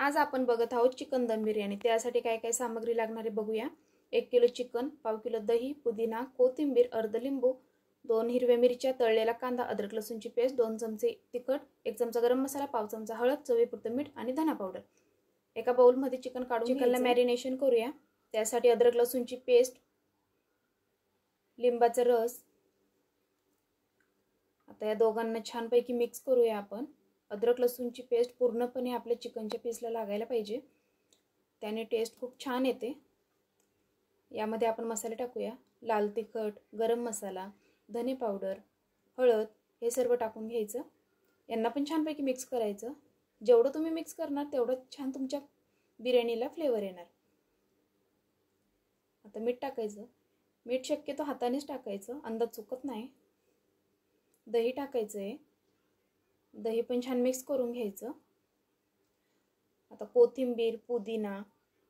आज आपण बघत आहोत चिकन दम बिर्याणी। त्यासाठी काय काय सामग्री लागणार आहे बघूया। 1 किलो चिकन, पाव किलो दही, पुदिना, कोथिंबीर, अर्ध लिंबू, 2 हिरव्या मिरच्या, तळलेला कांदा, अद्रक लसूणची पेस्ट, 2 चमचे तिखट, 1 चमचा गरम मसाला, पाव चमचा हळद, चवीपुरतं मीठ आणि धना पावडर। एका बाउल मध्ये चिकन काढून चिकनला मॅरिनेशन करूया। त्यासाठी अद्रक लसूणची पेस्ट, लिंबाचा रस, आता या दोघांना छानपैकी मिक्स करूया आपण। अद्रक लसूणची पेस्ट पूर्णपणे आपल्या चिकनच्या पीसला लागायला पाहिजे, त्याने टेस्ट खूप छान येते। यामध्ये आपण मसाले टाकूया। लाल तिखट, गरम मसाला, धने पावडर, हळद हे सर्व टाकून घ्यायचं। यांना पण छानपैकी मिक्स करायचं। जेवढं तुम्ही मिक्स करणार तेवढं छान तुमच्या बिर्याणीला फ्लेवर येणार। आता मीठ टाकायचं। मीठ शक्यतो हातानेच टाकायचं, अंदाज चुकत नाही। दही टाकायचं आहे। दही पण छान मिक्स करून घ्यायचं। आता कोथिंबीर, पुदिना,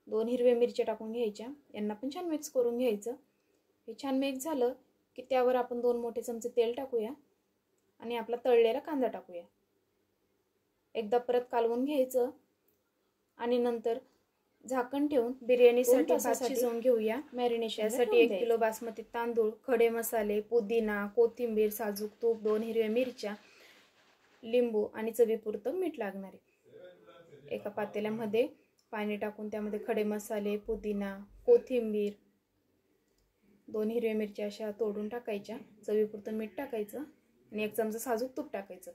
2 हिरव्या मिरच्या टाकून घ्यायच्या। यांना पण छान मिक्स करून घ्यायचं। हे छान मिक्स झालं की त्यावर आपण 2 मोठे चमचे तेल टाकूया आणि आपला तळलेला कांदा टाकूया। एकदा परत कालवून घ्यायचं आणि नंतर झाकण ठेवून बिर्याणीसाठी भात शिजवून घेऊया। मॅरिनेशनसाठी 1 किलो बासमती तांदूळ, खडे मसाले, पुदिना, कोथिंबीर, साजूक तूप, 2 हिरव्या मिरच्या, लिंबू आणि चवीपुरतं मीठ लागणार आहे। एका पातेल्यामध्ये पाणी टाकून त्यामध्ये खडे मसाले, पुदिना, कोथिंबीर, 2 हिरव्या मिरच्या अशा तोडून टाकायच्या, चवीपुरतं मीठ टाकायचं आणि 1 चमचा साजूक तूप टाकायचं।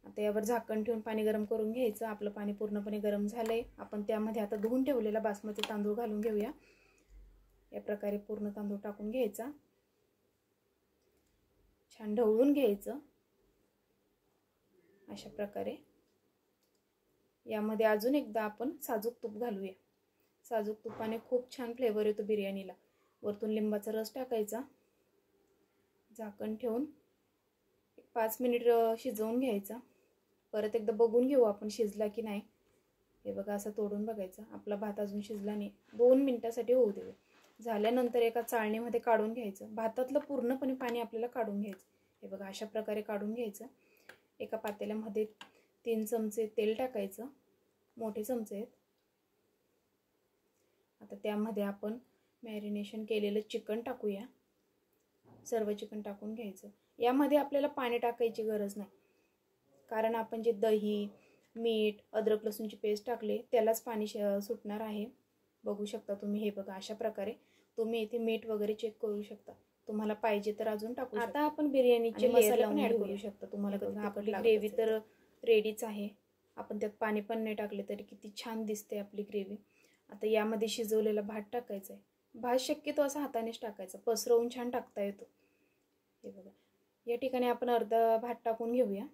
आता यावर झाकण ठेवून पाणी गरम करून घ्यायचं। आपलं पाणी पूर्णपणे गरम झालंय। आपण त्यामध्ये आता धुवून ठेवलेला बासमती तांदूळ घालून घेऊया। या प्रकारे पूर्ण तांदूळ टाकून घ्यायचा, छान ढवळून घ्यायचं। अशा प्रकारे यामध्ये अजून एकदा आपण साजूक तूप घालूया। साजूक तुपाने खूप छान फ्लेवर येतो बिर्याणीला। वरतून लिंबाचा रस टाकायचा। झाकण ठेवून 5 मिनिट शिजवून घ्यायचा। परत एकदा बघून घेऊ आपण शिजला की नाही। हे बघा, असं तोडून बघायचं। आपला भात अजून शिजला नाही, 2 मिनिटासाठी होऊ देऊ। झाल्यानंतर एका चाळणीमध्ये काढून घ्यायचं। भातातलं पूर्णपणे पाणी आपल्याला काढून घ्यायचं। हे बघा, अशा प्रकारे काढून घ्यायचं। एका पातेल्यामध्ये 3 चमचे तेल टाकायचं, मोठे चमचे आहेत। आता त्यामध्ये आपण मॅरिनेशन केलेलं चिकन टाकूया। सर्व चिकन टाकून घ्यायचं। यामध्ये आपल्याला पाणी टाकायची गरज नाही, कारण आपण जे दही, मीठ, अद्रक लसूणची पेस्ट टाकले त्यालाच पाणी सुटणार आहे। बघू शकता तुम्ही। हे बघा, अशा प्रकारे तुम्ही इथे मीठ वगैरे चेक करू शकता। तुम्हाला पाहिजे तर अजून टाकू शकता। आता आपण बिर्याणीचे मसाले पण ऍड करू शकता। तुम्हाला बघा, आपली ग्रेव्ही तर रेडीच आहे। आपण त्यात पाणी पण नाही टाकले तरी किती छान दिसते आपली ग्रेव्ही। आता यामध्ये शिजवलेला भात टाकायचा आहे। भात शक्यतो असा हातानेच टाकायचा, पसरवून छान टाकता येतो। हे बघा, या ठिकाणी आपण अर्धा भात टाकून घेऊया।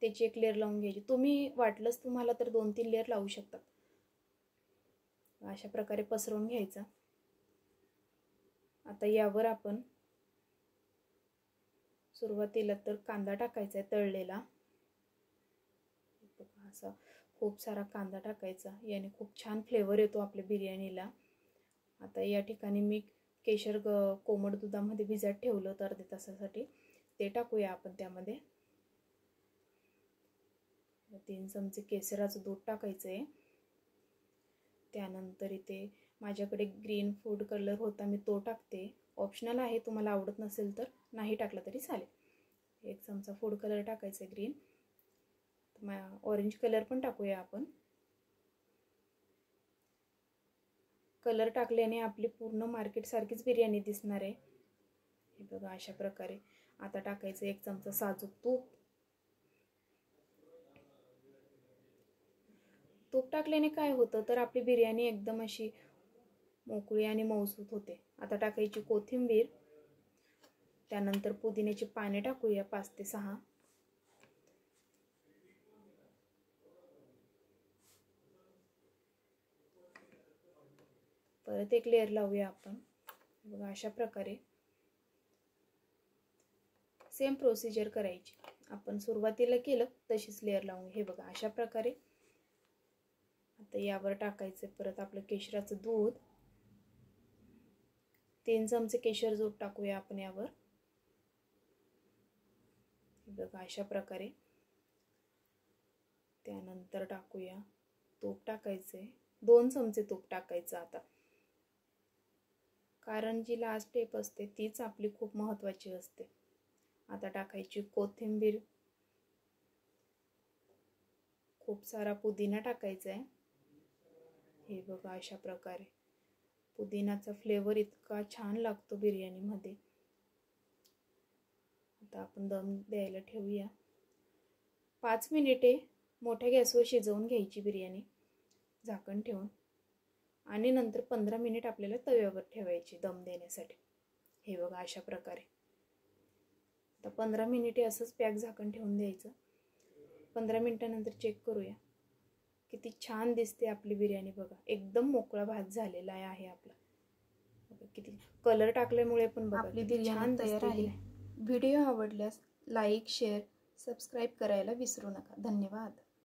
त्याची एक लेयर लावून घ्यायची। तुम्ही वाटलंच तुम्हाला तर 2-3 लेयर लावू शकता। अशा प्रकारे पसरवून घ्यायचा। आता यावर आपण सुरुवातीला तर कांदा टाकायचा आहे तळलेला। असा खूप सारा कांदा टाकायचा, याने खूप छान फ्लेवर येतो आपल्या बिर्याणीला। आता या ठिकाणी मी केशर कोमट दुधामध्ये भिजत ठेवलं तर अर्ध्या तासासाठी, ते टाकूया आपण त्यामध्ये। 3 चमचे केसराचं दूध टाकायचं आहे। त्यानंतर इथे माझ्याकडे ग्रीन फूड कलर होता, मी तो टाकते। ऑप्शनल आहे, तुम्हाला आवडत नसेल तर नाही टाकला तरी चालेल। 1 चमचा फूड कलर टाकायचा ग्रीन। ऑरेंज कलर पण टाकूया आपण। कलर टाकल्याने आपली पूर्ण मार्केट सारखीच बिर्याणी दिसणार आहे। हे बघा, अशा प्रकारे। आता टाकायचं 1 चमचा साजूक तूप। तूप टाकल्याने काय होतं तर आपली बिर्याणी एकदम अशी मोकळी आणि मऊसूत होते। आता टाकायची कोथिंबीर। त्यानंतर पुदिन्याची पाने टाकूया 5 ते 6। परत एक लेयर लावूया आपण। बघा, अशा प्रकारे सेम प्रोसिजर करायची। आपण सुरुवातीला केलं तशीच लेयर लावून। हे बघा, अशा प्रकारे। आता यावर टाकायचं परत आपलं केशराचं दूध। 3 चमचे केशर दूध टाकूया आपण यावर। बघा, अशा प्रकारे। त्यानंतर टाकूया तूप टाकायचं आहे. 2 चमचे तूप टाकायचं आता, कारण जी लास्ट स्टेप असते तीच आपली खूप महत्त्वाची असते. आता टाकायची कोथिंबीर, खूप सारा पुदिना टाकायचा आहे. हे बघा अशा प्रकारे पुदिनाचा फ्लेवर इतका छान लागतो बिर्याणीमध्ये. आता आपण दम द्यायला ठेवूया. 5 मिनिटे मोठ्या गॅसवर शिजवून घ्यायची बिर्याणी झाकण ठेवून, आणि नंतर 15 मिनिट आपल्याला तव्यावर ठेवायची दम देण्यासाठी. हे बघा अशा प्रकारे. आता 15 मिनिटे असंच पॅक झाकण ठेवून द्यायचं. 15 मिनिटानंतर चेक करूया. किती छान दिसते आपली बिर्याणी बघा. एकदम मोकळा भात झालेला आहे आपला. किती कलर टाकल्यामुळे पण बघा आपली बिर्याणी तयार आहे. व्हिडिओ आवडल्यास लाईक, शेअर, सबस्क्राईब करायला विसरू नका. धन्यवाद.